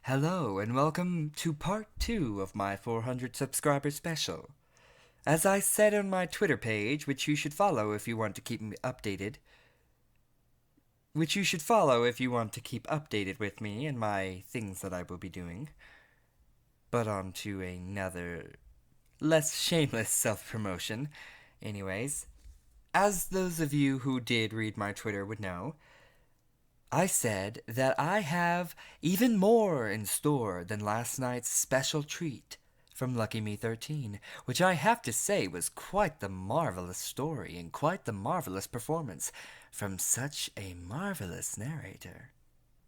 Hello, and welcome to part 2 of my 400 subscriber special. As I said on my Twitter page, which you should follow if you want to keep me updated, with me and my things that I will be doing. But on to another, less shameless self-promotion. Anyways, as those of you who did read my Twitter would know, I said that I have even more in store than last night's special treat from Lucky Me 13, which I have to say was quite the marvelous story and quite the marvelous performance from such a marvelous narrator.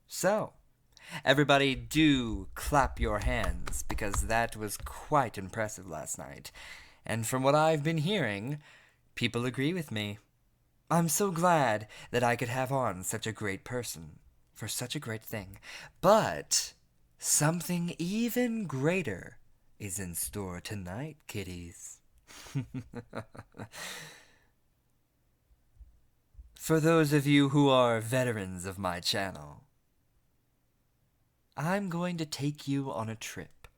So, everybody do clap your hands, because that was quite impressive last night. And from what I've been hearing, people agree with me. I'm so glad that I could have on such a great person for such a great thing. But something even greater is in store tonight, kiddies. For those of you who are veterans of my channel, I'm going to take you on a trip.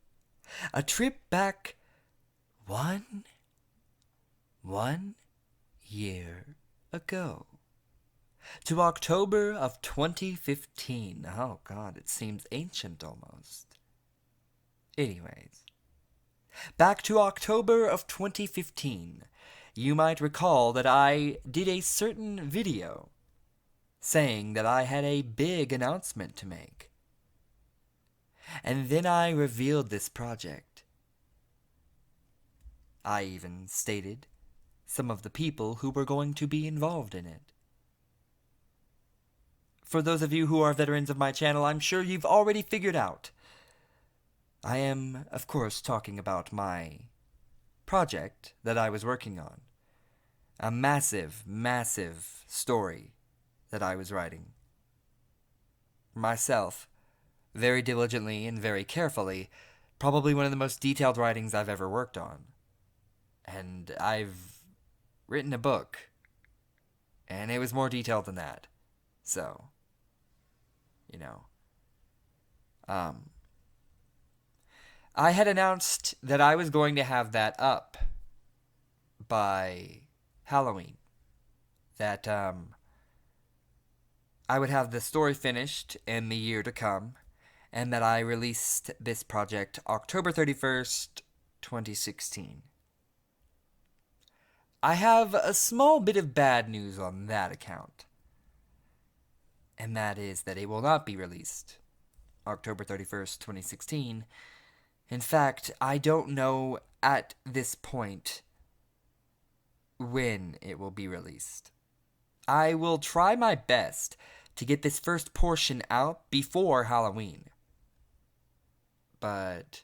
A trip back one year ago. To October of 2015. Oh god, it seems ancient almost. Anyways, back to October of 2015. You might recall that I did a certain video saying that I had a big announcement to make. And then I revealed this project. I even stated some of the people who were going to be involved in it. For those of you who are veterans of my channel, I'm sure you've already figured out. I am, of course, talking about my project that I was working on. A massive, massive story that I was writing. Myself, very diligently and very carefully, probably one of the most detailed writings I've ever worked on. And I've written a book, and it was more detailed than that. So, I had announced that I was going to have that up by Halloween. That, I would have the story finished in the year to come, and that I released this project October 31st, 2016. I have a small bit of bad news on that account. And that is that it will not be released October 31st, 2016. In fact, I don't know at this point when it will be released. I will try my best to get this first portion out before Halloween. But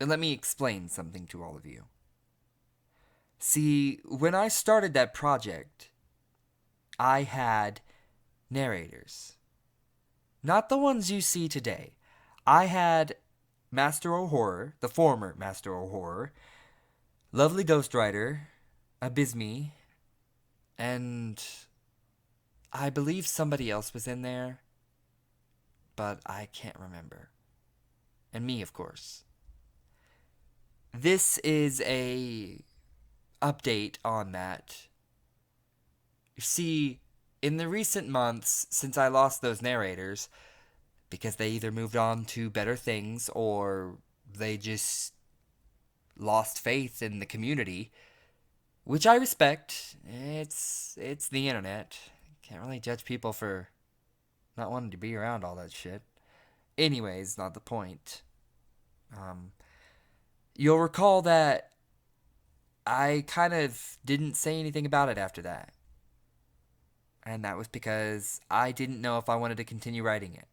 let me explain something to all of you. See, when I started that project, I had narrators. Not the ones you see today. I had Master O'Horror, the former Master O'Horror, Lovely Ghostwriter, Abysme, and I believe somebody else was in there, but I can't remember. And me, of course. This is a update on that. You see, in the recent months, since I lost those narrators, because they either moved on to better things or they just lost faith in the community, which I respect. It's the internet. Can't really judge people for not wanting to be around all that shit. Anyways, not the point. You'll recall that I kind of didn't say anything about it after that. And that was because I didn't know if I wanted to continue writing it.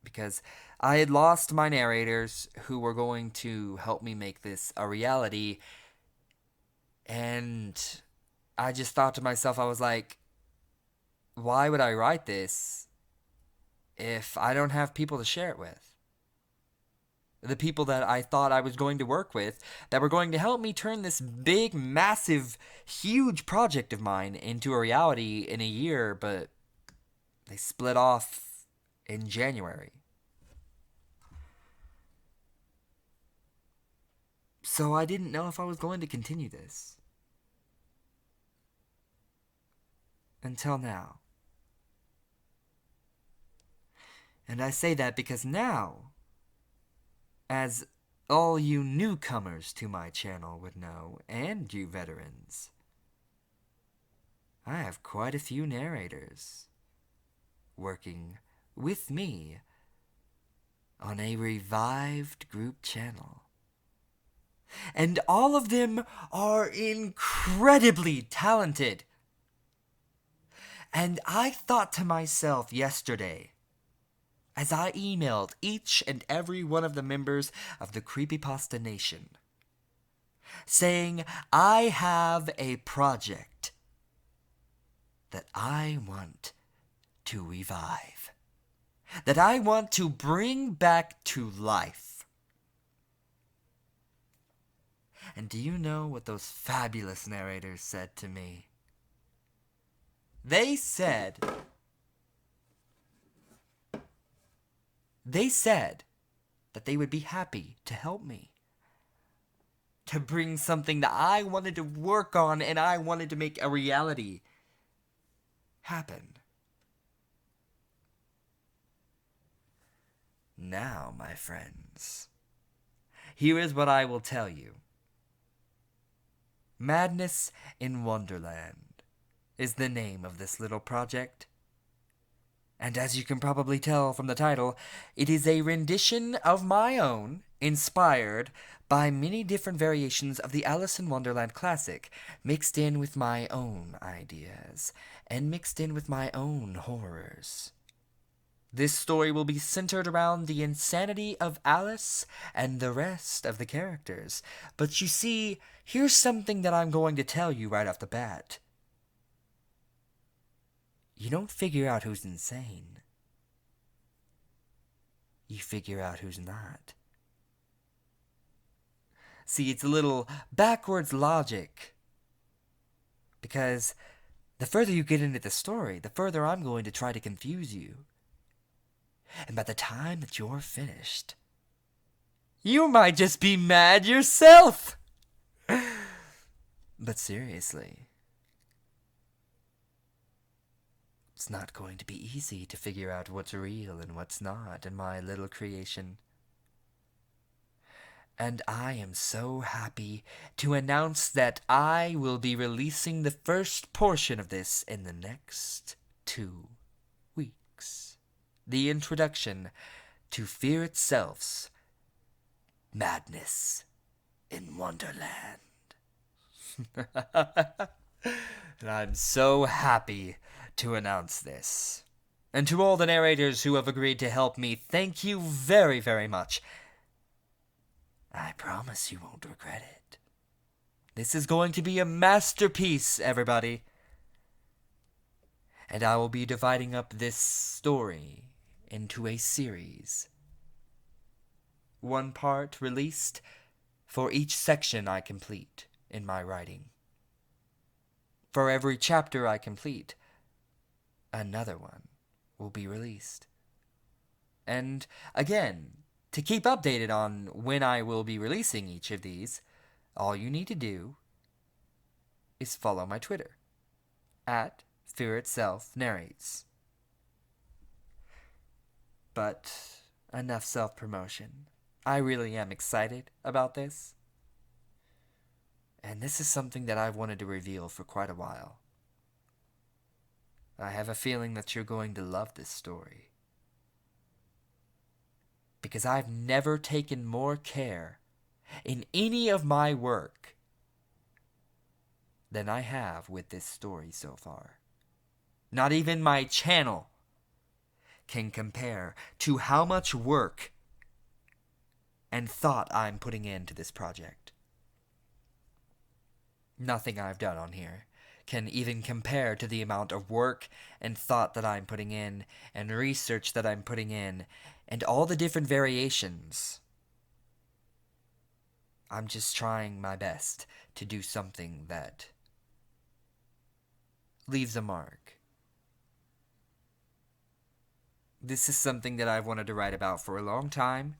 Because I had lost my narrators who were going to help me make this a reality. And I just thought to myself, I was like, why would I write this if I don't have people to share it with? The people that I thought I was going to work with, that were going to help me turn this big, massive, huge project of mine into a reality in a year, but they split off in January. So I didn't know if I was going to continue this. Until now. And I say that because now, as all you newcomers to my channel would know, and you veterans, I have quite a few narrators working with me on a revived group channel. And all of them are incredibly talented. And I thought to myself yesterday, as I emailed each and every one of the members of the Creepypasta Nation, saying I have a project that I want to revive, that I want to bring back to life. And do you know what those fabulous narrators said to me? They said that they would be happy to help me, to bring something that I wanted to work on and I wanted to make a reality happen. Now, my friends, here is what I will tell you. Madness in Wonderland is the name of this little project. And as you can probably tell from the title, it is a rendition of my own, inspired by many different variations of the Alice in Wonderland classic, mixed in with my own ideas, and mixed in with my own horrors. This story will be centered around the insanity of Alice and the rest of the characters. But you see, here's something that I'm going to tell you right off the bat. You don't figure out who's insane. You figure out who's not. See, it's a little backwards logic. Because the further you get into the story, the further I'm going to try to confuse you. And by the time that you're finished, you might just be mad yourself. But seriously, it's not going to be easy to figure out what's real and what's not in my little creation. And I am so happy to announce that I will be releasing the first portion of this in the next 2 weeks. The introduction to Fear Itself's Madness in Wonderland. And I'm so happy to announce this. And to all the narrators who have agreed to help me, thank you very, very much. I promise you won't regret it. This is going to be a masterpiece, everybody. And I will be dividing up this story into a series. 1 part released for each section I complete in my writing. For every chapter I complete, another one will be released. And again, to keep updated on when I will be releasing each of these, all you need to do is follow my Twitter, at Fear Itself Narrates. But enough self-promotion. I really am excited about this. And this is something that I've wanted to reveal for quite a while. I have a feeling that you're going to love this story. Because I've never taken more care in any of my work than I have with this story so far. Not even my channel can compare to how much work and thought I'm putting into this project. Nothing I've done on here can even compare to the amount of work and thought that I'm putting in, and research that I'm putting in, and all the different variations. I'm just trying my best to do something that leaves a mark. This is something that I've wanted to write about for a long time,